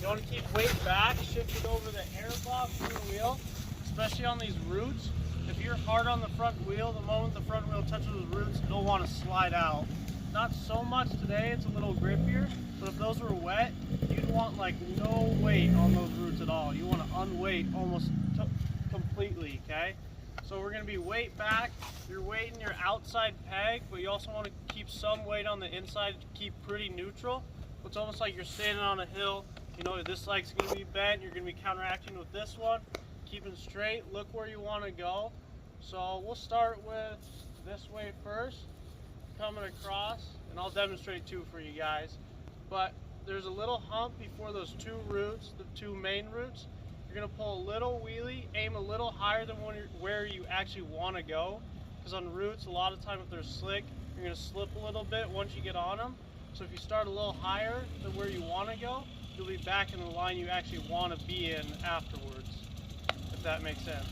You want to keep weight back, shift it over the air box from the wheel, especially on these roots. If you're hard on the front wheel, the moment the front wheel touches the roots, you'll want to slide out. Not so much today, it's a little grippier, but if those were wet, you'd want like no weight on those roots at all. You want to unweight almost completely, okay? So we're going to be weight back. You're weighting your outside peg, but you also want to keep some weight on the inside to keep pretty neutral. It's almost like you're standing on a hill. You know, this leg's going to be bent. You're going to be counteracting with this one. Keeping straight, look where you want to go. So we'll start with this way first, coming across, and I'll demonstrate too for you guys. But there's a little hump before those two roots, the two main roots. You're going to pull a little wheelie, aim a little higher than where you actually want to go. Because on roots, a lot of time if they're slick, you're going to slip a little bit once you get on them. So if you start a little higher than where you want to go, you'll be back in the line you actually want to be in afterwards, if that makes sense.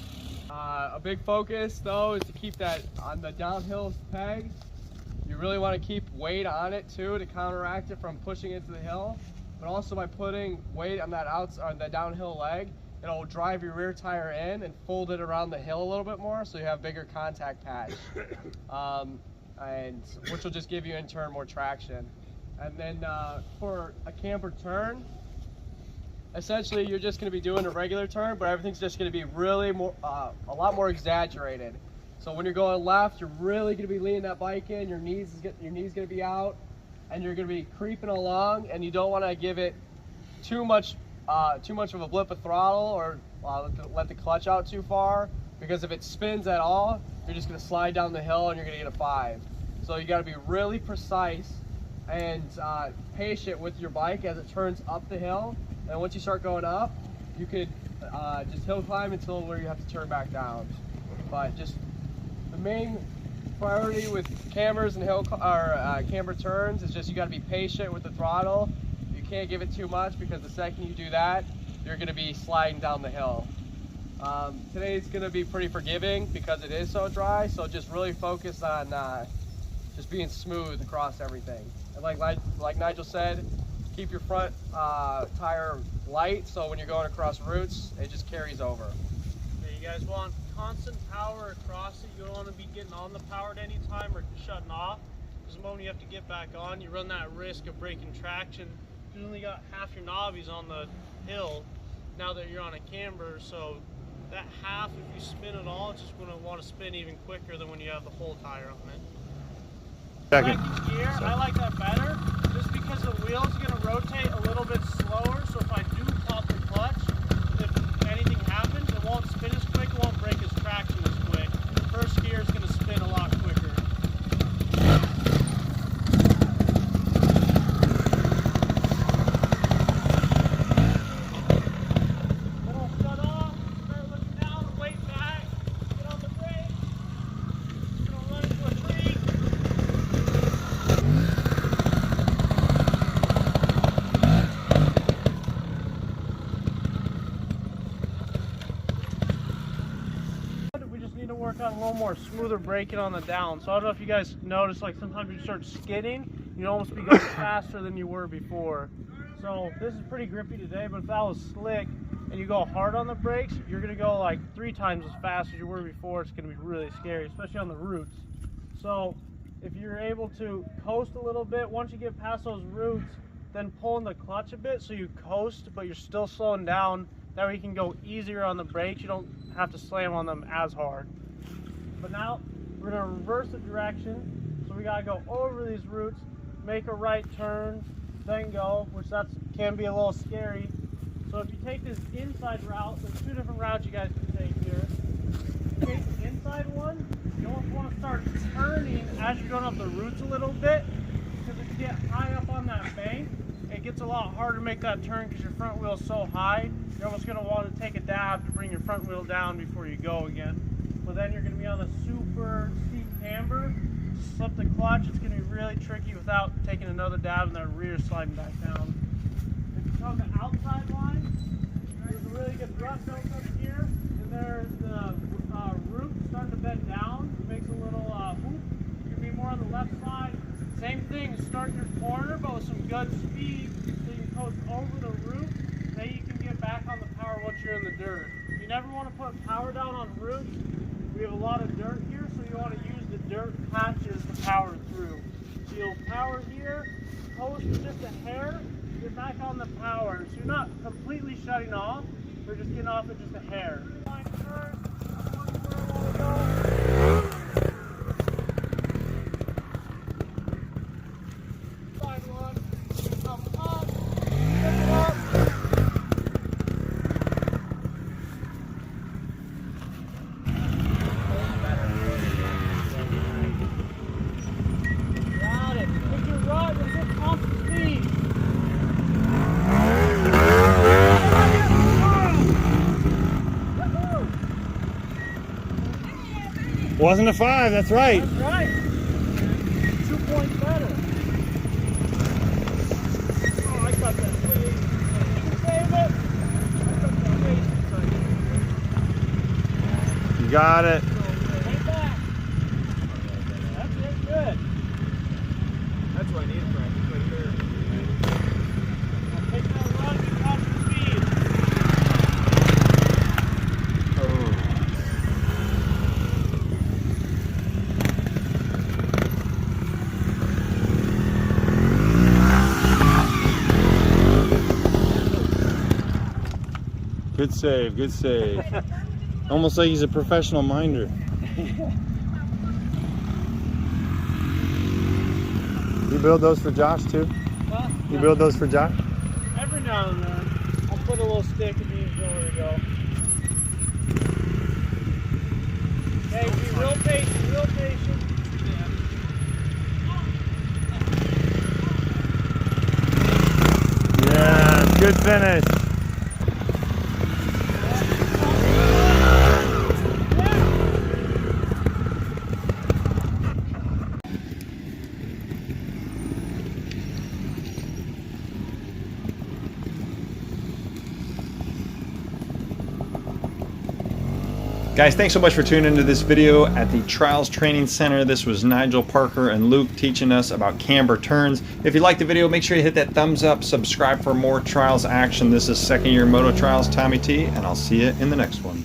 A big focus though is to keep that on the downhill peg. You really want to keep weight on it too to counteract it from pushing into the hill. But also by putting weight on that on the downhill leg, it'll drive your rear tire in and fold it around the hill a little bit more, so you have bigger contact patch, and which will just give you in turn more traction. And then for a camber turn, essentially you're just going to be doing a regular turn, but everything's just going to be really more, a lot more exaggerated. So when you're going left, you're really going to be leaning that bike in. Your knees going to be out, and you're going to be creeping along. And you don't want to give it too much of a blip of throttle or let the clutch out too far, because if it spins at all, you're just going to slide down the hill and you're going to get a 5. So you got to be really precise and patient with your bike as it turns up the hill. And once you start going up, you could just hill climb until where you have to turn back down. But just the main priority with cambers and camber turns is just you got to be patient with the throttle. You can't give it too much, because the second you do that, you're going to be sliding down the hill. Today's going to be pretty forgiving because it is so dry. So just really focus on just being smooth across everything. And like Nigel said, keep your front tire light, so when you're going across roots, it just carries over. Yeah, you guys want constant power across it. You don't want to be getting on the power at any time or shutting off, because the moment you have to get back on, you run that risk of breaking traction. You only got half your knobbies on the hill now that you're on a camber, so that half, if you spin it all, it's just going to want to spin even quicker than when you have the whole tire on it. Second gear, I like that better, just because the wheel's going to rotate a little bit slower, so if I do pop the clutch, if anything happens, it won't spin as quick, it won't break its traction as quick. First gear is going to spin a lot quicker. Work on a little more smoother braking on the down. So I don't know if you guys notice, like sometimes you start skidding, you almost be going faster than you were before. So this is pretty grippy today, but if that was slick and you go hard on the brakes, you're going to go like 3 times as fast as you were before. It's going to be really scary, especially on the roots. So if you're able to coast a little bit, once you get past those roots, then pulling the clutch a bit so you coast, but you're still slowing down. That way you can go easier on the brakes. You don't have to slam on them as hard. But now we're going to reverse the direction, so we got to go over these roots, make a right turn, then go, which can be a little scary. So if you take this inside route, there's 2 different routes you guys can take here. If you take the inside one, you almost want to start turning as you're going up the roots a little bit, because if you get high up on that bank, it gets a lot harder to make that turn because your front wheel is so high. You're almost going to want to take a dab to bring your front wheel down before you go again. But then you're going to be on a super steep camber, slip the clutch, it's going to be really tricky without taking another dab and that rear sliding back down. If you come to the outside line, there's a really good thrust up here, and there's the root starting to bend down. It makes a little whoop. You're going to be more on the left side. Same thing, start your corner, but with some good speed, so you can coast over the root say you can get back on the power once you're in the dirt. You never want to put power down on roots. We have a lot of dirt here, so you want to use the dirt patches to power through. So you'll power here, coast just a hair, get back on the power. So you're not completely shutting off, we're just getting off at just a hair. Wasn't a 5, that's right. That's right. 2 points better. Oh, I got that way. You can save it. I got that way. You got it. Way back. That's it, good. That's what I need, Frank. Right here. Now take that run and constant speed. Good save, good save. Almost like he's a professional minder. You build those for Josh too? Huh? You build those for Josh? Every now and then, I'll put a little stick and he's nowhere to go. Hey, be real patient, real patient. Yeah, good finish. Guys, thanks so much for tuning into this video at the Trials Training Center. This was Nigel Parker and Luke teaching us about camber turns. If you liked the video, make sure you hit that thumbs up, subscribe for more trials action. This is second year Moto Trials, Tommy T, and I'll see you in the next one.